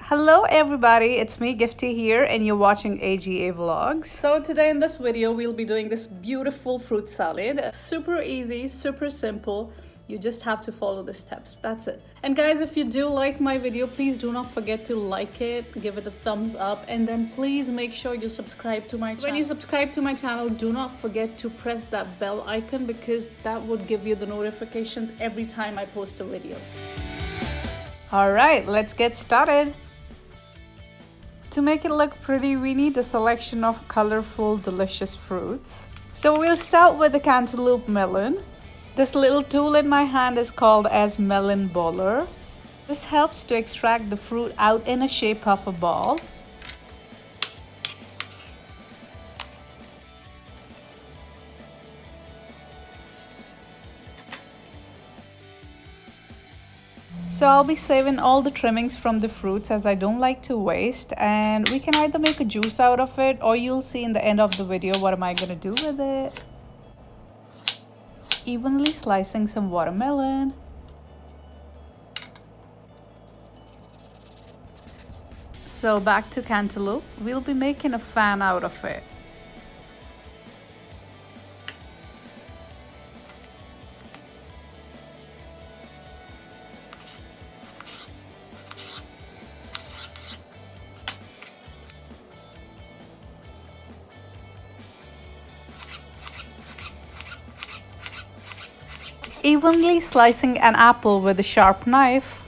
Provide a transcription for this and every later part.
Hello everybody, it's me Gifty here and you're watching AGA Vlogs. So today in this video we'll be doing this beautiful fruit salad. Super easy, super simple. You just have to follow the steps, that's it. And guys, if you do like my video, please do not forget to like it, give it a thumbs up, and then please make sure you subscribe to my channel. When you subscribe to my channel, do not forget to press that bell icon because that would give you the notifications every time I post a video. Alright, let's get started. To make it look pretty, we need a selection of colorful, delicious fruits. So we'll start with the cantaloupe melon. This little tool in my hand is called as melon baller. This helps to extract the fruit out in a shape of a ball. So I'll be saving all the trimmings from the fruits as I don't like to waste, and we can either make a juice out of it or you'll see in the end of the video what am I going to do with it. Evenly slicing some watermelon. So back to cantaloupe, we'll be making a fan out of it. Evenly slicing an apple with a sharp knife.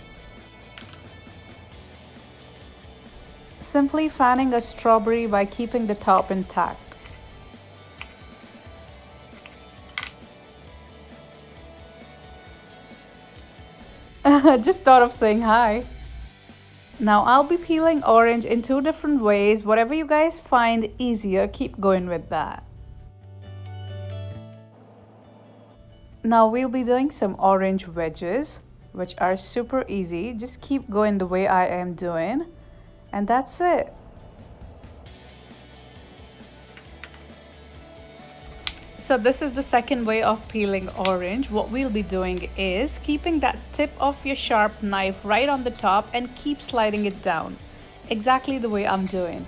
Simply fanning a strawberry by keeping the top intact. Just thought of saying hi. Now I'll be peeling orange in two different ways. Whatever you guys find easier, keep going with that. Now we'll be doing some orange wedges, which are super easy. Just keep going the way I am doing, and that's it. So this is the second way of peeling orange. What we'll be doing is keeping that tip of your sharp knife right on the top and keep sliding it down, exactly the way I'm doing.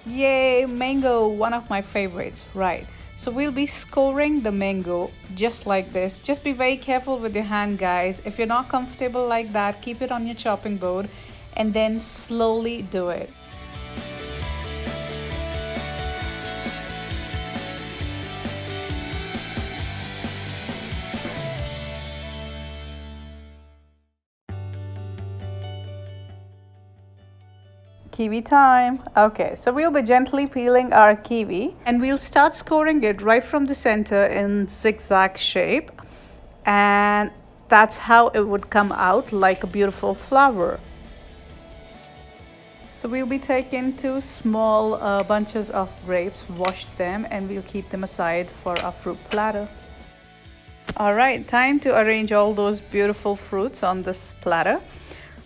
Yay, mango, one of my favorites, right? So we'll be scoring the mango just like this. Just be very careful with your hand, guys. If you're not comfortable like that, keep it on your chopping board and then slowly do it. Kiwi time. Okay, so we'll be gently peeling our kiwi and we'll start scoring it right from the center in zigzag shape, and that's how it would come out, like a beautiful flower. So we'll be taking two small bunches of grapes, wash them, and we'll keep them aside for our fruit platter. All right, time to arrange all those beautiful fruits on this platter.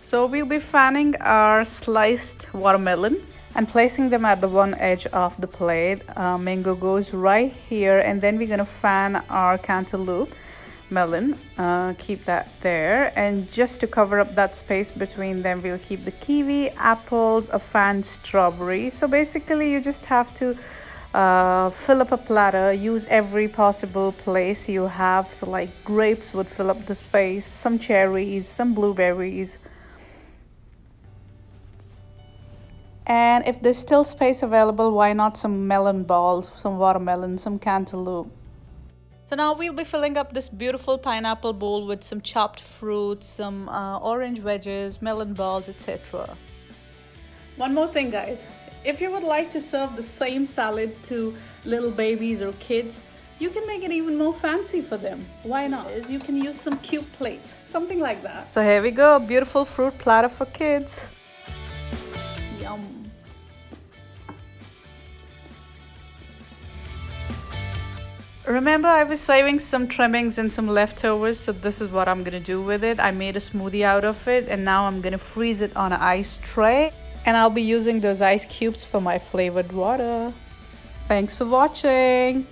So we'll be fanning our sliced watermelon and placing them at the one edge of the plate. Mango goes right here, and then we're going to fan our cantaloupe melon. Keep that there, and just to cover up that space between them, we'll keep the kiwi, apples, a fanned strawberry. So basically you just have to fill up a platter, use every possible place you have. So like grapes would fill up the space, some cherries, some blueberries. And if there's still space available, why not some melon balls, some watermelon, some cantaloupe. So now we'll be filling up this beautiful pineapple bowl with some chopped fruits, some orange wedges, melon balls, etc. One more thing, guys. If you would like to serve the same salad to little babies or kids, you can make it even more fancy for them. Why not? You can use some cute plates, something like that. So here we go, beautiful fruit platter for kids. Yum. Remember, I was saving some trimmings and some leftovers, so this is what I'm gonna do with it. I made a smoothie out of it, and now I'm gonna freeze it on an ice tray, and I'll be using those ice cubes for my flavored water. Thanks for watching.